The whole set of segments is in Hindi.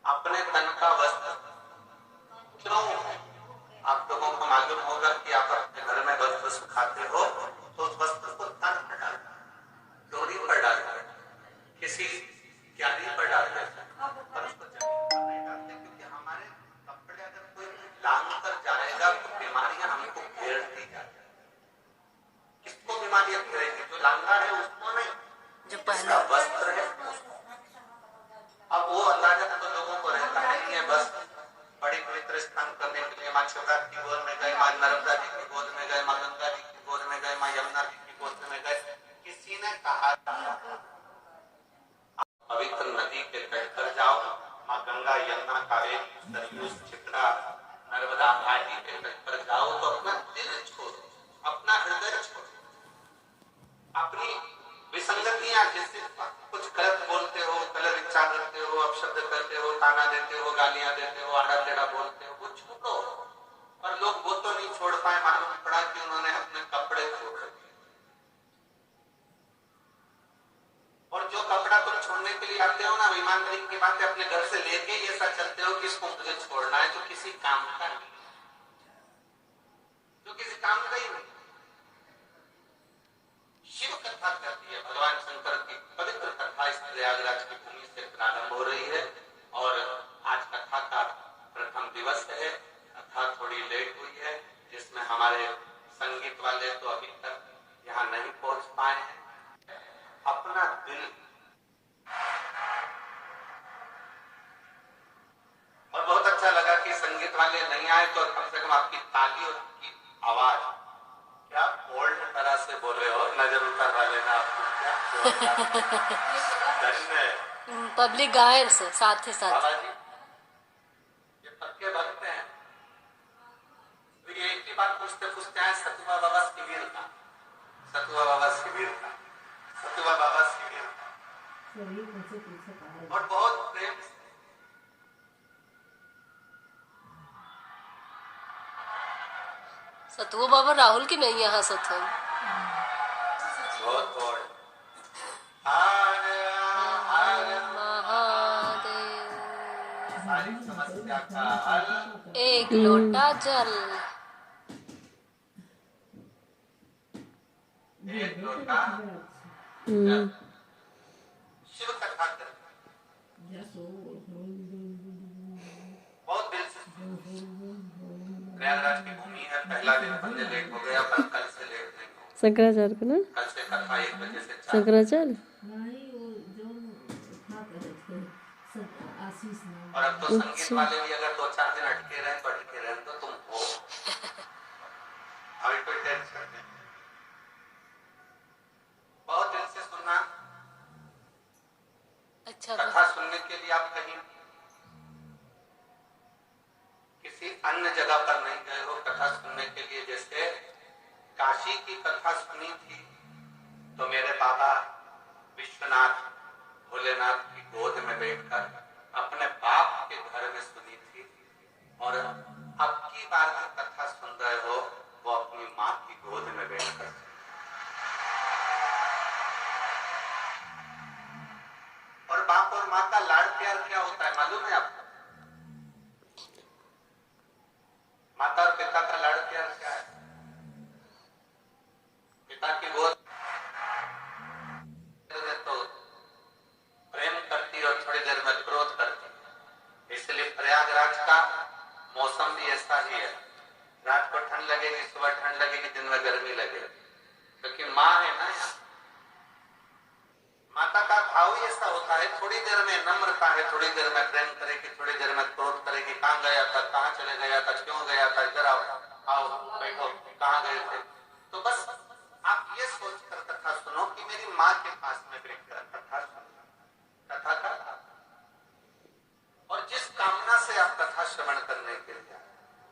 अपने तन का वस्त्र क्यों? आप लोगों को मालूम होगा कि आप अपने घर में वस्त्र सुखाते हो तो उस वस्त्र को तन पर डाल, डोरी पर डाल, किसी क्यारी पर डाल देते पर उसको जमीन पर नहीं डालते, क्योंकि हमारे कपड़े अगर कोई लांग कर जाएगा तो बीमारियां हमको घेरती जाएगी। किसको बीमारियां घेरेगी? जो लांगा है उसको नहीं, जो पहला वस्त्र है। अब वो अंदाजा तो लोगों को रहता नहीं है, बस बड़ी पवित्र स्थान करने के लिए माँ छोटा की गोद में गए, माँ नर्मदा जी की गोद में गए, माँ गंगा जी की गोद में गए, माँ यमुना जी की गोद में गए। किसी ने कहा पवित्र नदी के तट पर जाओ, माँ गंगा यमुना कावेरी सरयू क्षिप्रा नर्मदा घाटी के तट पर जाओ तो अपना दिल छोड़ो, अपना हृदय छोड़ो, अपनी विसंगतियां, जैसे कुछ गलत बोलते हो, गलत इच्छा करते हो, अपशब्द करते हो, ताना देते हो, गालियां देते हो, आड़ा टेढ़ा बोलते हो, वो छोड़ो। और लोग वो तो नहीं छोड़ पाए, मालूम पड़ा कि उन्होंने अपने कपड़े छोड़ रखे। और जो कपड़ा तुम छोड़ने के लिए आते हो ना, ईमानदारी की बात है, अपने घर से लेके ऐसा चलते हो कि इसको मुझे छोड़ना है, जो किसी काम का नहीं, जो किसी काम का ही नहीं। शिव कथा कहती है, भगवान शंकर की पवित्र कथा इस प्रयागराज की भूमि से प्रारंभ हो रही है और आज कथा का प्रथम दिवस है। कथा थोड़ी लेट हुई है, जिसमें हमारे संगीत वाले तो अभी तक यहाँ नहीं पहुंच पाए हैं। अपना दिल और बहुत अच्छा लगा कि संगीत वाले नहीं आए तो कम से कम आपकी ताली और की आवाज क्या बोल्ड तरह से बोले हो, नजर उतार लेना आपको क्या पब्लिक गायन से साथ ही साथ ये पक्के भक्त हैं। तो ये एक ही बात पूछते पूछते हैं, सतुआ बाबा शिविर का, सतुआ बाबा शिविर का, सतुआ बाबा शिविर का, और बहुत प्रेम से सतुआ बाबा राहुल की नहीं यहाँ सत बहुत एक लोटा जल, एक लोटा शिव कथा कर बहुत दिल से। प्रयागराज की भूमि है, पहला दिन पहले लेट हो गया, पर कल से लेट नहीं हो। शंकराचार्य को ना, कल से कथा 1 बजे से शंकराचार्य और अब तो संगीत वाले भी अगर 2-4 दिन अटके रहे तो अटके रहे, तो तुम हो अभी कोई टेंशन नहीं। बहुत दिल से सुनना। अच्छा कथा सुनने के लिए आप कहीं किसी अन्य जगह पर नहीं गए हो कथा सुनने के लिए। जैसे काशी की कथा सुनी थी तो मेरे बाबा विश्वनाथ भोलेनाथ की गोद में बैठकर अपने बाप के घर में सुनी थी, और अब की बार जो कथा सुन रहे हो वो अपनी माँ की गोद में बैठकर। और बाप और माँ का लाड़ प्यार क्या होता है मालूम है आपको? माता और पिता का लाड़ प्यार क्या है? पिता की गोद तो प्रेम करती और थोड़ी देर में क्रोध करती। इसलिए प्रयागराज का मौसम भी ऐसा ही है, रात को ठंड लगेगी, सुबह ठंड लगेगी, दिन में गर्मी लगेगी, क्योंकि माँ है ना यहाँ। माता का भाव ही ऐसा होता है, थोड़ी देर में नम्रता है, थोड़ी देर में प्रेम करेगी, थोड़ी देर में क्रोध करेगी। कहाँ गया था, कहाँ चले गया था, क्यों गया था, इधर आओ, आओ बैठो, कहाँ गए थे। तो बस आप ये सोचकर कथा सुनो कि मेरी माँ के पास में बैठकर कथा सुनना, कथा का। और जिस कामना से आप कथा श्रवण करने के लिए आए,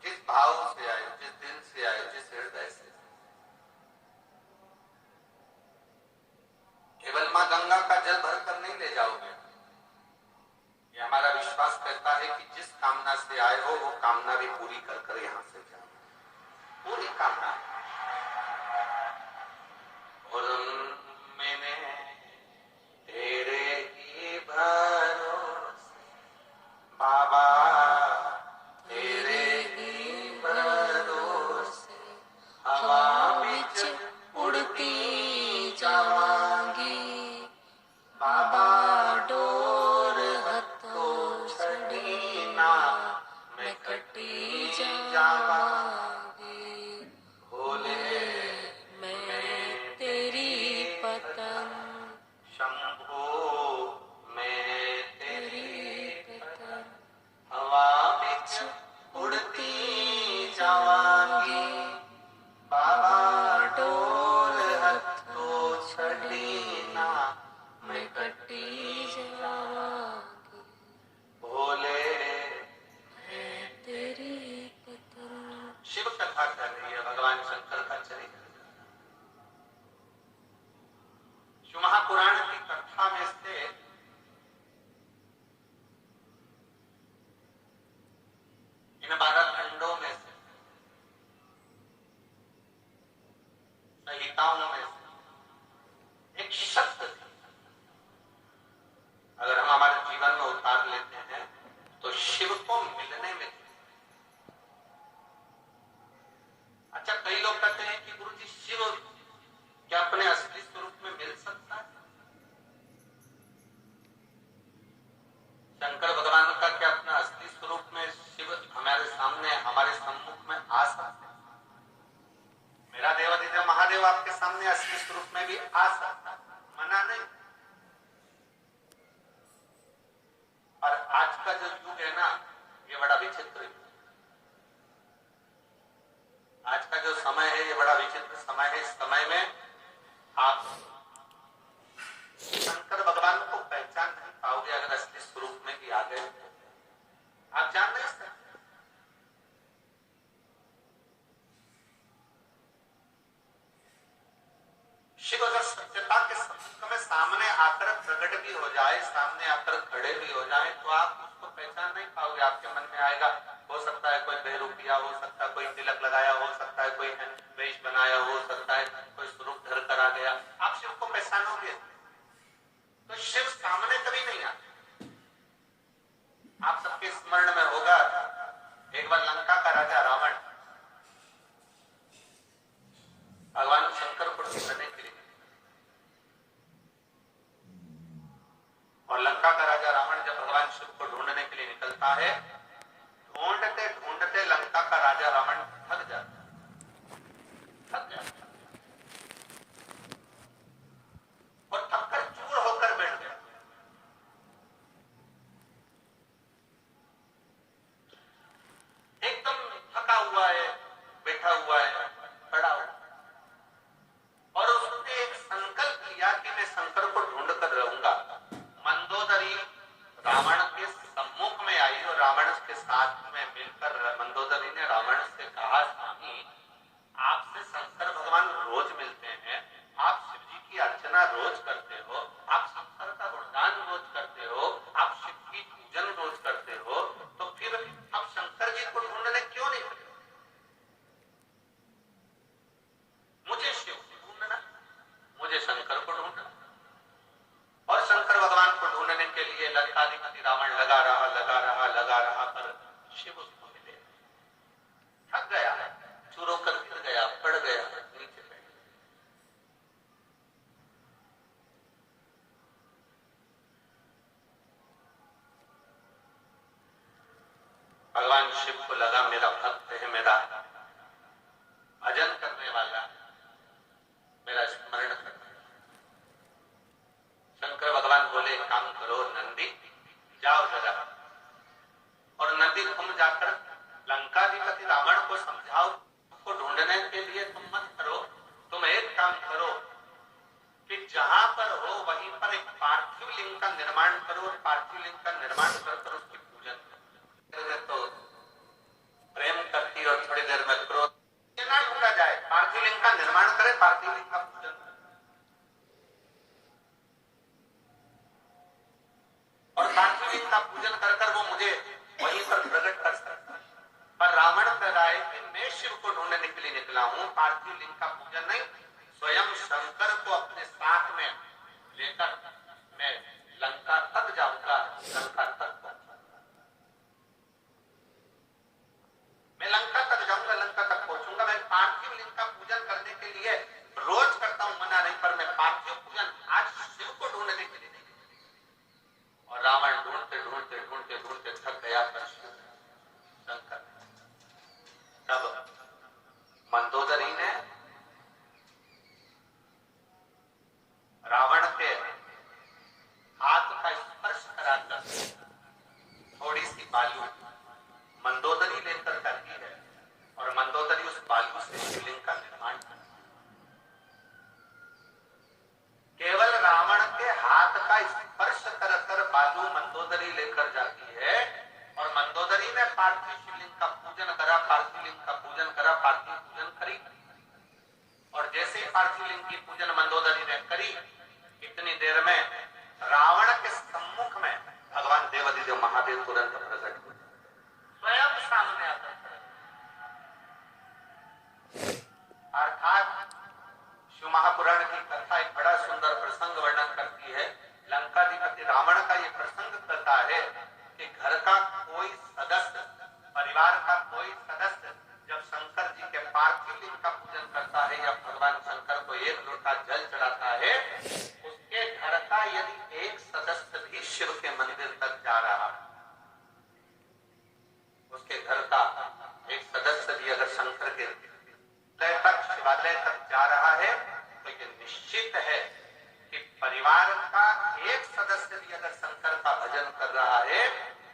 जिस भाव से आए, जिस दिल से आए, जिस हृदय से, केवल माँ गंगा का जल भरकर नहीं ले जाओगे। ये हमारा विश्वास कहता है कि जिस कामना से आए हो वो कामना भी पूरी कर कर यहाँ से जाओ, पूरी कामना। और मैंने तेरे ही भरोसे गीताओं में एक शब्द थी, अगर हम हमारे जीवन में उतार लेते हैं तो शिव को मिलने में। अच्छा, कई लोग कहते हैं कि गुरु जी शिव क्या अपने असली स्वरूप में मिल सकता है? शंकर भगवान का क्या अपना असली स्वरूप में शिव हमारे सामने, हमारे सम्मुख में आ सकते हैं? मेरा देवादिदेव महादेव आपके सामने असली स्वरूप में भी आ सकता है, मना नहीं। और आज का जो युग है ना, ये बड़ा विचित्र युग। आज का जो समय है ये बड़ा विचित्र समय है। इस समय में आप शंकर भगवान को पहचान नहीं पाओगे अगर असली स्वरूप में भी आ गए। आप जान नहीं सकते। शिव अगर सत्यता के सम्मुख में सामने आकर प्रकट भी हो जाए, सामने आकर खड़े भी हो जाए, तो आप उसको पहचान नहीं पाओगे। आपके मन में आएगा, हो सकता है कोई बेरूपिया, हो सकता है कोई तिलक लगाया, हो सकता है कोई वेश बनाया, हो सकता है कोई स्वरूप धर कर आ गया। आप शिव को पहचानोगे तो शिव सामने कभी नहीं आते। आप सबके स्मरण में होगा, एक बार लंका का राजा रावण भगवान शंकर को ढूंढने के लिए, और लंका का राजा रावण जब भगवान शिव को ढूंढने के लिए निकलता है, ढूंढते ढूंढते लंका का राजा रावण थक जाता और थककर चूर होकर बैठ गया। एकदम थका हुआ है, बैठा हुआ है, खड़ा हुआ, और उसने एक संकल्प किया कि मैं शंकर को ढूंढ कर रहूंगा। मंदोदरी रावण के सम्मुख में आई और रावण के साथ में मिलकर मंदोदरी ने रावण से कहा, स्वामी आपसे शंकर भगवान रोज मिलते हैं, आप शिव जी की अर्चना रोज करते हो, आप शंकर का गुणगान रोज करते हो, आप शिव की पूजन रोज करते हो, तो फिर आप शंकर जी को ढूंढने क्यों नहीं गए? मुझे शिव को ढूंढना, मुझे शंकर को ढूंढना। और शंकर भगवान को ढूंढने के लिए लंकाधिपति रावण लगा रहा पर शिव उसको मिले। थक गया, चूर होकर गिर गया, पड़ गया, नीचे बैठ गया। भगवान शिव को लगा मेरा भक्त है, मेरा भजन करने वाला, मेरा स्मरण करने। शंकर भगवान बोले, काम करो नंदी, जाओ जरा, और नंदी तुम जाकर लंकाधिपति रावण को समझाओ, उसको ढूंढने के लिए तुम मत करो, तुम एक काम करो कि जहां पर हो वहीं पर एक पार्थिव लिंग का निर्माण करो, और पार्थिव लिंग का निर्माण कर उसकी पूजन करो। तो प्रेम करती और थोड़ी देर में क्रोध ना ढूंढा जाए, पार्थिव लिंग का निर्माण करे, पार्थिव लिंग का पूजन करे। और पार्थिव लिंग का पूजन कर कर वो मुझे वहीं पर प्रकट कर सकता है। पर रावण कह रहा है कि मैं शिव को ढूंढने के लिए निकला हूं, पार्थिव लिंग का पूजन नहीं, स्वयं शंकर को अपने साथ में लेकर मैं लंका तक जाऊंगा, लंका तक मैं लंका तक जाऊंगा, लंका तक पहुंचूंगा। मैं पार्थिव लिंग का पूजन करने के लिए रोज करता हूं, मना नहीं, पर मैं पार्थिव पूजन आज शिव को ढूंढने के लिए नहीं। और रावण ढूंढते ढूंढते ढूंढते ढूंढते थक गया, पर शंकर। तब मंदोदरी ने रावण के हाथ का स्पर्श कराकर थोड़ी सी बालू मंदोदरी लेकर करती है, और मंदोदरी उस बालू से शिवलिंग का निर्माण करती है। केवल रावण के हाथ का स्पर्श कर कर बालू मंदोदरी लेकर जाती है, और मंदोदरी ने पार्थिव शिवलिंग का पूजन करा, पार्थिव लिंग का पूजन करा, पार्थिव पूजन करी। और जैसे ही पार्थिव लिंग की पूजन मंदोदरी ने करी, इतनी देर में रावण के सम्मुख में भगवान देवादिदेव महादेव तुरंत प्रकट हुए, स्वयं सामने आकर। अर्थात शिव महापुराण की कथा एक बड़ा सुंदर प्रसंग वर्णन करती है। लंकाधिपति रावण का ये प्रसंग कहता है कि घर का कोई सदस्य, परिवार का कोई सदस्य जब शंकर जी के पार्थिव लिंग का पूजन करता है या भगवान शंकर को एक लोटा जल चढ़ाता है, उसके घर का यदि एक सदस्य भी शिव के मंदिर तक जा रहा, उसके घर का एक सदस्य भी अगर शंकर के तक शिवालय तक जा रहा है, तो ये निश्चित है कि परिवार का एक सदस्य भी अगर शंकर का भजन कर रहा है,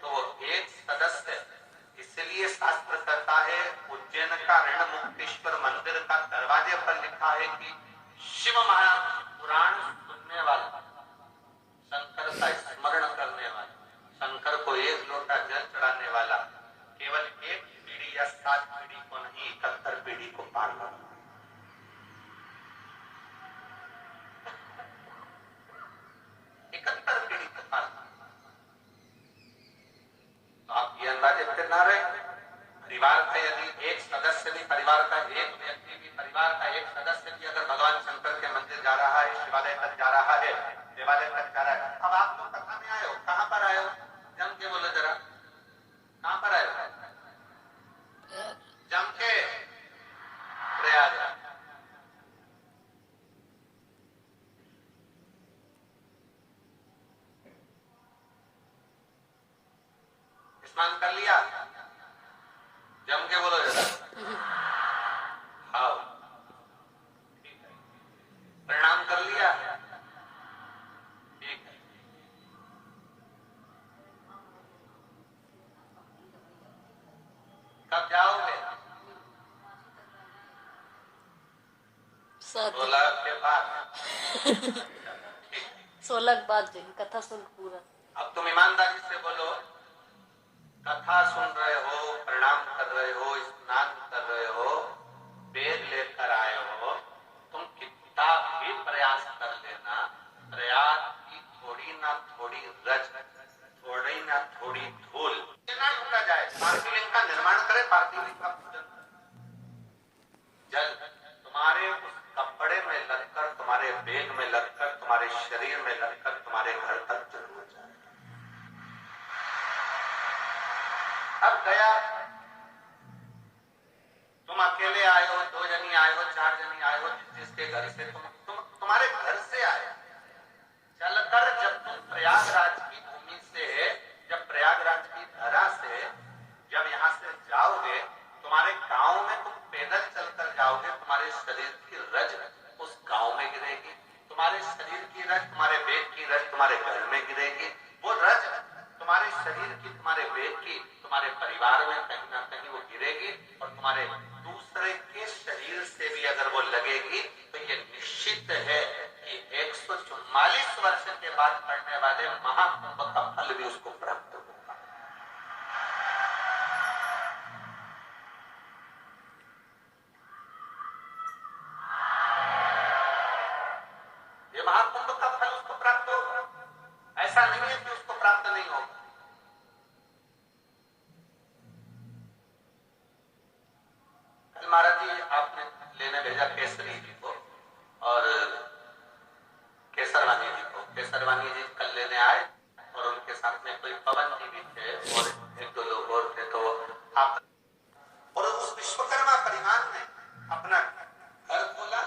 तो वो एक सदस्य, इसलिए शास्त्र कहता है, उज्जैन का ऋणमुक्तेश्वर मंदिर का दरवाजे पर लिखा है कि शिव महापुराण सुनने वाला, शंकर का स्मरण करने वाला, शंकर को एक लोटा जल चढ़ाने वाला केवल एक पीढ़ी या 7 पीढ़ी को नहीं, 71 पीढ़ी को पार करना। तो आप ये अंदाजे फिर ना रहे, परिवार का यदि एक सदस्य भी, परिवार का एक व्यक्ति भी, परिवार का एक सदस्य भी अगर भगवान शंकर के मंदिर जा रहा है, शिवालय तक जा रहा है, देवालय तक जा रहा है। अब आप लोग कथा में आए हो, कहाँ पर आए हो? जम के बोलो जरा, कहाँ पर आए हो? जम के प्रयागराज। स्नान कर लिया? जम के बोलो जरा। हाँ, ठीक है। प्रणाम कर लिया? ठीक है। कब जाओगे? 16 के बाद। 16 के बाद जाएंगे, कथा सुन पूरा। अब तुम ईमानदारी से बोलो, कथा सुन रहे हो, प्रणाम कर रहे हो, स्नान कर रहे हो, बेग लेकर आए हो, तुम कितना भी प्रयास कर लेना, प्रयास की थोड़ी ना थोड़ी रज, थोड़ी ना थोड़ी धूल ना लूटा जाए। पार्थिव लिंग का निर्माण करे, पार्थिव लिंग का पूजन, जल तुम्हारे उस कपड़े में लगकर, तुम्हारे बेग में लगकर, तुम्हारे शरीर में लगकर तुम्हारे घर तक जरूर जाए। अब गया, तुम अकेले आए हो, 2 जनी आए हो, 4 जनी आए हो, जिसके घर से तुम्हारे घर से आए, चलकर जब तुम प्रयागराज की भूमि से, जब प्रयागराज की धरा से जब यहाँ से जाओगे, तुम्हारे गांव में तुम पैदल चलकर जाओगे, तुम्हारे शरीर की रज उस गांव में गिरेगी, तुम्हारे शरीर की रज, तुम्हारे बेग की रज तुम्हारे घर में गिरेगी। वो रज तुम्हारे शरीर की, तुम्हारे बेग की, तुम्हारे परिवार में कहीं ना कहीं वो गिरेगी, और तुम्हारे दूसरे के शरीर से भी अगर वो लगेगी, तो ये निश्चित है कि 144 वर्ष के बाद पड़ने वाले महाकुंभ का फल भी उसको प्राप्त होगा। ये महाकुंभ का फल उसको प्राप्त होगा, ऐसा नहीं है कि उसको प्राप्त नहीं होगा। महाराज जी आपने लेने भेजा केसरी जी को और केसरवानी जी को। केसरवानी जी कल लेने आए और उनके साथ में कोई पवन जी भी थे और 1-2 लोग और थे। तो आप और उस विश्वकर्मा परिवार ने अपना घर खोला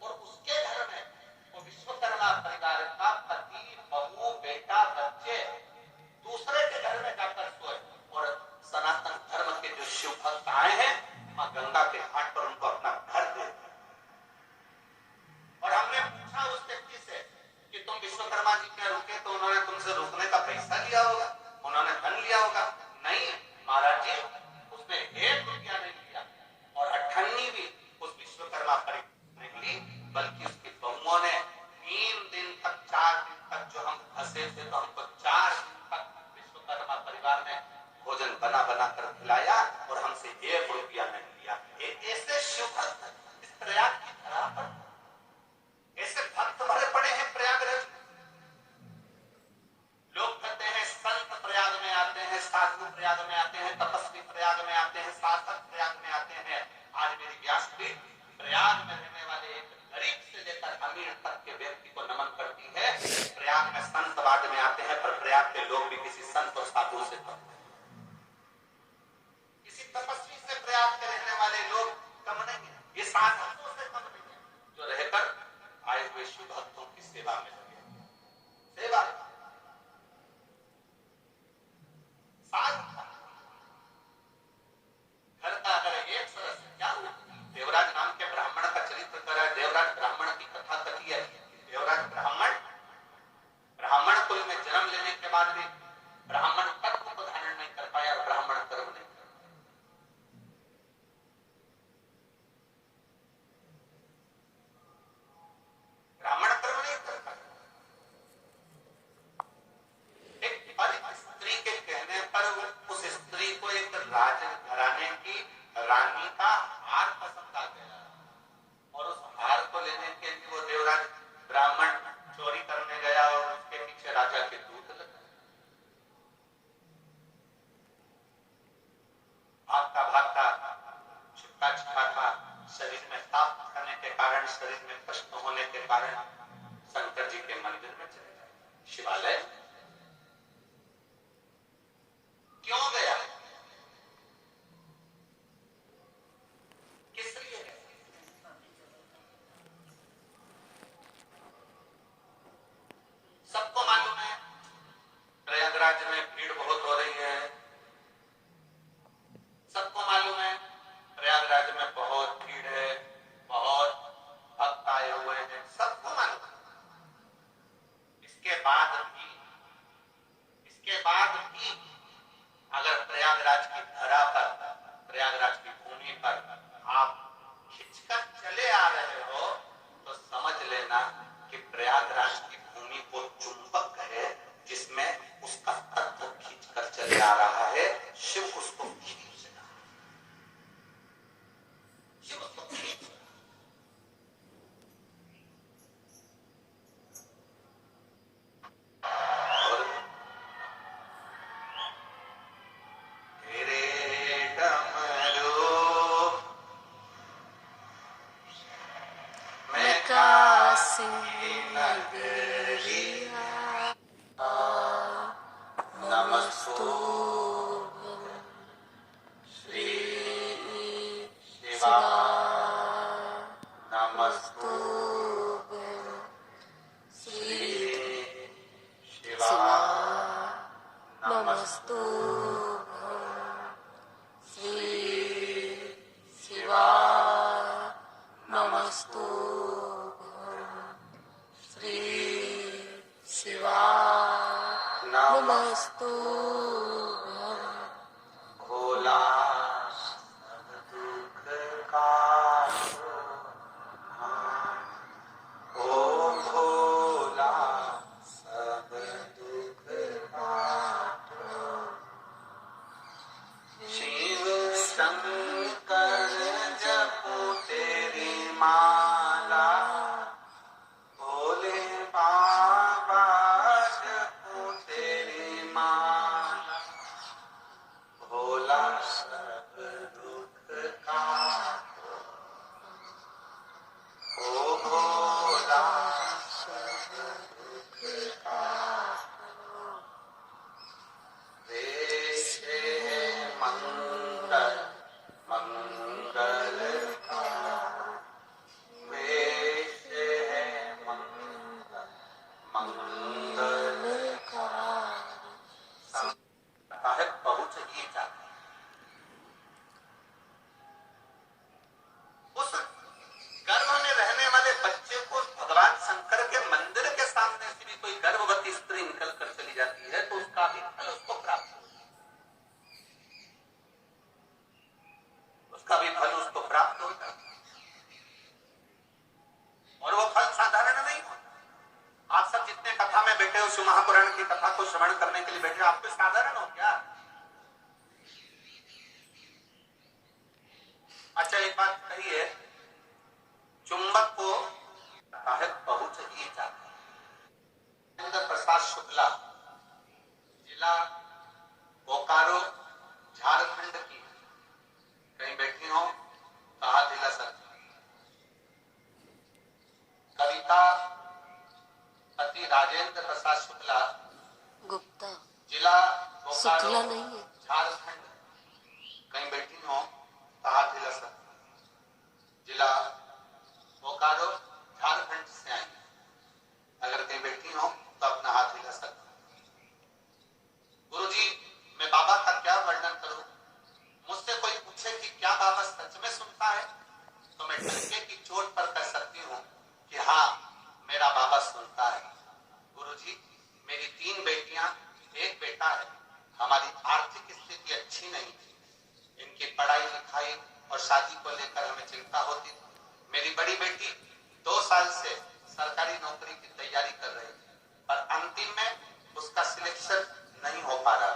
और उसके घर में वो विश्वकर्मा परिवार का पति, बहू, बेटा, बच्चे दूसरे के घर में जाकर सोए, और सनातन धर्म के जो शिव भक्त आए हैं मां गंगा के घाट पर उनको अपना घर दे। और हमने पूछा उस व्यक्ति से कि तुम विश्वकर्मा जी में रुके, तो उन्होंने तुमसे रुकने का पैसा लिया होगा, उन्होंने धन लिया होगा? नहीं महाराज जी, उसने 1 रुपया नहीं लिया, और अठन्नी भी उस विश्वकर्मा परिवार ने ली, बल्कि उसकी बहुओं ने 3 दिन तक, 4 दिन तक जो हम फंसे थे, तो हमको 4 दिन तक विश्वकर्मा परिवार ने भोजन बना बना कर खिलाया, और हमसे 1 रुपया नहीं लिया। ऐसे शिव भक्त इस प्रयाग की धरा पर, ऐसे भक्त भरे पड़े हैं प्रयागराज। लोग कहते हैं संत प्रयाग में आते हैं, साधु प्रयाग में आते हैं, तपस्वी प्रयाग में आते हैं, साधक प्रयाग में आते हैं। आज मेरी व्यासपीठ प्रयाग में रहने वाले एक गरीब से लेकर अमीर तक के व्यक्ति को नमन करती है। प्रयाग में संत बाद में आते हैं, पर प्रयाग के लोग भी किसी संत और साधु से कम नहीं, किसी तपस्वी से प्रयाग के रहने वाले लोग कम नहीं है, ये साधकों से कम नहीं है, जो रहकर आए हुए शिव भक्तों की सेवा में लगे। सेवा घर का अगर एक सदस्य, क्या हुआ? देवराज नाम के ब्राह्मण का चरित्र कर है। देवराज ब्राह्मण की कथा कथी है। देवराज ब्राह्मण कुल में जन्म लेने के बाद भी ब्राह्मण तत्व को धारण नहीं कर पाया, ब्राह्मण कर्म नहीं कर पाया। ब्राह्मण कर्म नहीं कर पाया। एक पर स्त्री के कहने पर उस स्त्री को एक राज घराने की रानी का हार पसंद आ गया, और उस हार को लेने के लिए वो देवराज ब्राह्मण चोरी करने गया और उसके पीछे राजा के दूत लगे। भागता भागता छिपका छिपाता शरीर में ताप करने के कारण, शरीर में कष्ट होने के कारण शंकर जी के मंदिर में चले गए। शिवालय क्यों गया, किस लिए गया? सबको मालूम है प्रयागराज में भीड़ बहुत हो रही है। सबको मालूम है प्रयागराज में बहुत भीड़ है, बहुत भक्त आए हुए हैं, सबको मालूम है। इसके बाद भी अगर प्रयागराज की धरा पर, प्रयागराज की भूमि पर आप खिंचकर चले आ रहे हो, तो समझ लेना कि प्रयागराज की भूमि को चुंबक है, जिसमें उसका तत्व खींचकर चले आ रहा है। शिव उसको खींच रहा है, शिव उसको खींच रहा है। और तेरे डमरू में काशी नगरिया नमस्तु नमस्तु श्री शिवा शिवा नमस्तु श्री शिवा शिवा नमस्तु श्री शिवा नमस्तु श्री शिवा नमस्तु भोला सब दुख का ओ भोला सब दुख काटो। शिव शंकर जपो तेरी माला, भोले बाबा जपो तेरी माला, भोला सब दुख काटो। ओ भोला सब दुख काटो। वेश है मंगल मंगल का, वेश है मंगल मंगल का। है पहुंच ही जाते। उस गर्भ में रहने वाले बच्चे को भगवान शंकर के मंदिर के सामने से भी कोई गर्भवती स्त्री निकल कर चली जाती है, तो उसका भी फल उसको प्राप्त होता है, उसका भी फल उसको प्राप्त होता है। और वो फल साधारण नहीं होता। आप सब जितने कथा में बैठे हो, शिव महापुराण की कथा को श्रवण करने के लिए बैठे हो, आप कोई साधारण हो क्या? अच्छा एक बात कही है, चुंबक को पहुंच ही जाता है। इंद्र प्रसाद शुक्ला, जिला बोकारो, झारखंड की, कहीं बैठी हो, कहा जिला सर, जिला नहीं है। झारखंड कहीं बैठी हो तो हाथ हिला सकती। जिला बोकारो झारखंड से आई, अगर कहीं बैठी हो तो अपना हाथ हिला सकती। गुरुजी, मैं बाबा का क्या वर्णन करूं? मुझसे कोई पूछे कि क्या बाबा सच में सुनता है, तो मैं डंके की चोट पर कह सकती हूँ कि हाँ, मेरा बाबा सुनता है। गुरुजी, मेरी 3 बेटियां, 1 बेटा है। हमारी आर्थिक स्थिति अच्छी नहीं थी, इनकी पढ़ाई लिखाई और शादी को लेकर हमें चिंता होती थी। मेरी बड़ी बेटी 2 साल से सरकारी नौकरी की तैयारी कर रही थी, पर अंतिम में उसका सिलेक्शन नहीं हो पा रहा।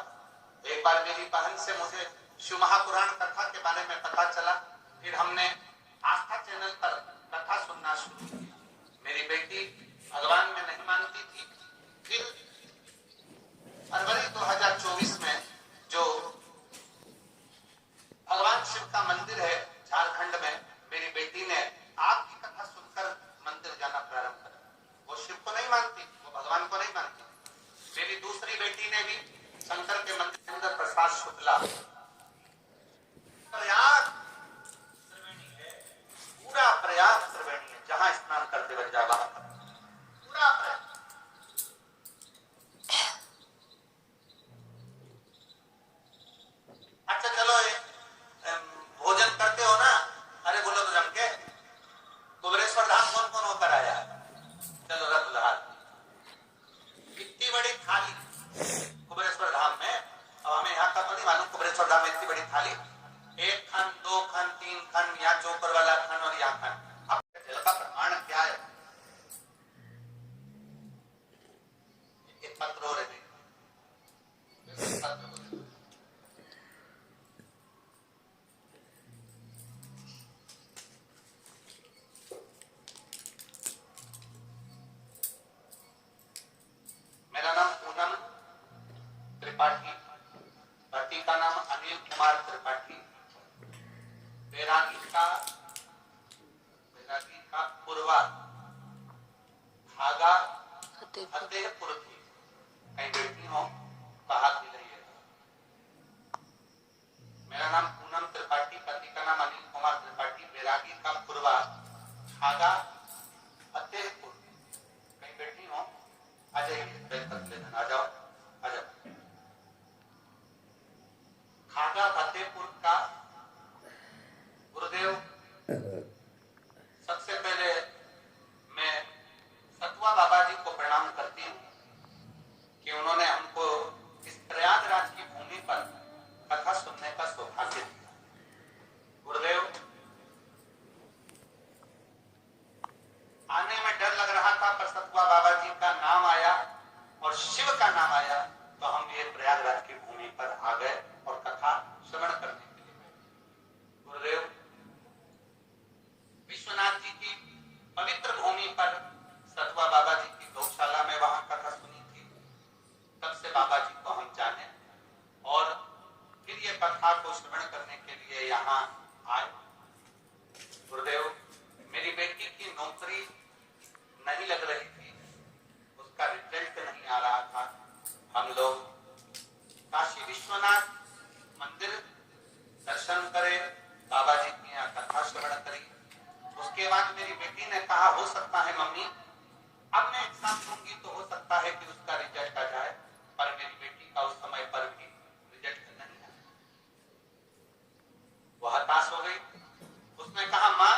एक बार मेरी बहन से मुझे शिव महापुराण कथा के बारे में पता चला, फिर हमने आस्था चैनल पर कथा सुनना शुरू किया। मेरी बेटी भगवान में नहीं मानती थी। फिर फरवरी 2024 में जो भगवान शिव का मंदिर है झारखंड में, मेरी बेटी ने आपकी कथा सुनकर मंदिर जाना प्रारंभ करा। वो शिव को नहीं मानती, वो भगवान को नहीं मानती। मेरी दूसरी बेटी ने भी शंकर के मंदिर के अंदर प्रसाद शुक्ला, प्रयाग त्रिवेणी है, पूरा प्रयाग त्रिवेणी है, जहां स्नान करते हुए जा रहा था पूरा प्रयाग। अच्छा चलो, भोजन करते हो ना? अरे बोलो तो जम के, कुबरेश्वर धाम कौन कौन होकर आया? चलो रख लो हाथ। इतनी बड़ी थाली कुबरेश्वर धाम में, अब हमें यहाँ का तो नहीं मालूम, कुबरेश्वर धाम में इतनी बड़ी थाली, 1 खन 2 खन 3 खन, यहाँ चौपर वाला खन और यहाँ खन। अब जल का प्रमाण क्या है? एक पत्र हो रहे, मेरा नाम पूनम त्रिपाठी, पति का नाम अनिल कुमार त्रिपाठी, बैरागी का पूर्वा धागा फतेहपुर थी। कहीं बैठी हो तो हाथ मिलाइए। मेरा नाम पूनम त्रिपाठी, पति का नाम अनिल कुमार त्रिपाठी, बैरागी का पूर्वा धागा फतेहपुर। कहीं बैठी हो आ जाइए, आ जाओ आ जाओ। खागा फतेहपुर का गुरुदेव, सबसे पहले मैं सतवा बाबा जी को प्रणाम करती हूँ कि उन्होंने हमको इस प्रयागराज की भूमि पर कथा सुनने का सौभाग्य दिया। गुरुदेव, आने में डर लग रहा था, पर सतवा बाबा जी का नाम आया और शिव का नाम आया तो हम ये प्रयागराज की भूमि पर आ गए और कथा श्रवण करने के लिए गए। गुरुदेव, विश्वनाथ जी की पवित्र भूमि पर सतवा बाबा जी की गौशाला में वहां कथा सुनी थी। तब से बाबा जी को हम जाने और फिर ये कथा को श्रवण करने के लिए यहाँ आए। गुरुदेव, मेरी बेटी की नौकरी नहीं लग रही थी, उसका रिजल्ट नहीं आ रहा था। हम लोग काशी विश्वनाथ मंदिर दर्शन करे, बाबा जी की यहाँ कथा श्रवण करी। उसके बाद मेरी बेटी ने कहा, हो सकता है मम्मी अब मैं एग्जाम दूंगी तो हो सकता है कि उसका रिजल्ट आ जाए, पर मेरी बेटी का उस समय पर भी रिजल्ट नहीं आया। वो हताश हो गई। उसने कहा, माँ,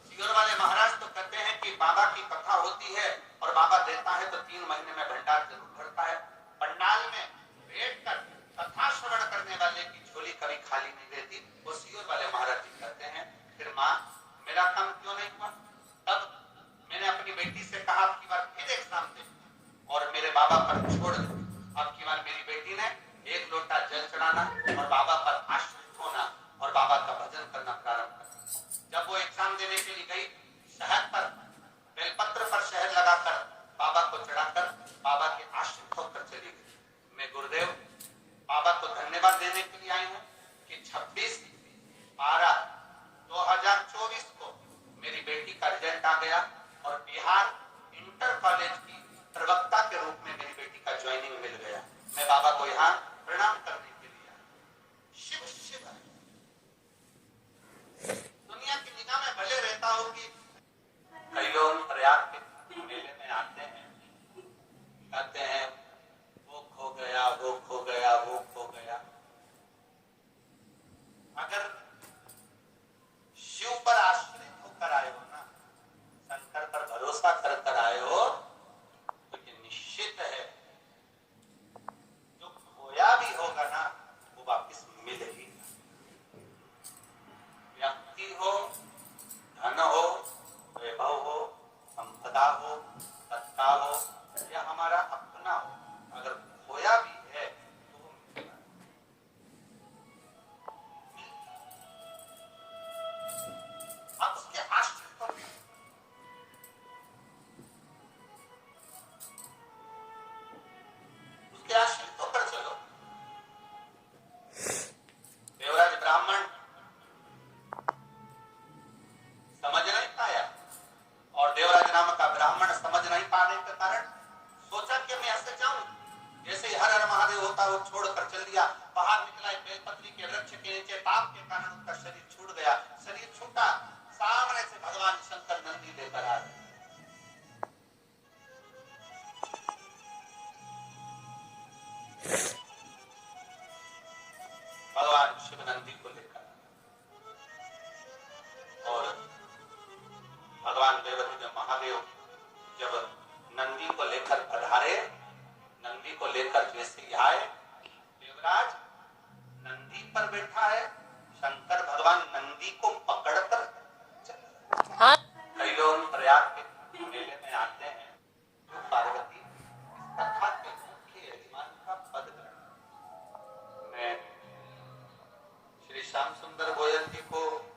सियोर वाले महाराज तो कहते हैं कि बाबा की कथा होती है और बाबा देता है तो 3 महीने में भंडार जरूर भरता है। पंडाल में बैठकर कथा श्रवण करने वाले की झोली कभी खाली नहीं रहती, वो सियोर वाले महाराज जी कहते हैं। फिर माँ, मेरा काम क्यों नहीं हुआ? तब मैंने अपनी बेटी से कहा, अब की बार फिर एग्जाम दे और मेरे बाबा पर छोड़ दे। अब की बार मेरी बेटी ने 1 लोटा जल चढ़ाना और बाबा पर आश्रित होना और बाबा का भजन करना प्रारंभ किया। जब वो एग्जाम देने के लिए गई, शहद पर, बेलपत्र पर शहद लगाकर बाबा को चढ़ाकर बाबा के आश्रित होकर चली गई। मैं गुरुदेव बाबा को धन्यवाद देने के लिए आई हूँ कि 26/12/2024 को मेरी बेटी का रिजल्ट आ गया और बिहार इंटर कॉलेज की प्रवक्ता के रूप में मेरी बेटी का ज्वाइनिंग मिल गया। मैं बाबा को यहाँ प्रणाम करने के लिए आए। शिव शिव है। दुनिया की निगाह में भले रहता हो कि कई लोग प्रयाग के मेले में आते हैं, कहते हैं वो खो गया, वो खो गया, वो खो गया। अगर शिव पर आश्रित होकर आए हो ना, शंकर पर भरोसा कर कर आए हो, तो ये निश्चित है जो खोया भी होगा ना वो वापस मिलेगी। व्यक्ति हो, धन हो, वैभव हो, संपदा हो, सत्ता हो या हमारा अपना हो, अगर खोया भी है तो वो मिलेगा। आप उसके आश्रित हो, उसके आश्रित होकर चलो। देवराज ब्राह्मण समझ नहीं पाया, और देवराज नाम का ब्राह्मण समझ नहीं पाने के कारण सोचा कि मैं ऐसे जाऊं, जैसे हर हर महादेव होता वो छोड़कर चल दिया। बाहर निकला, एक बेलपत्री के वृक्ष के नीचे पाप के कारण उसका शरीर छूट गया। शरीर छूटा, सामने से भगवान शंकर नंदी लेकर आ गए। भगवान शिव नंदी को लेकर, और भगवान देवराज महादेव जब नंदी को लेकर पधारे, नंदी को लेकर जैसे आए, देवराज नंदी पर बैठा है, शंकर भगवान नंदी को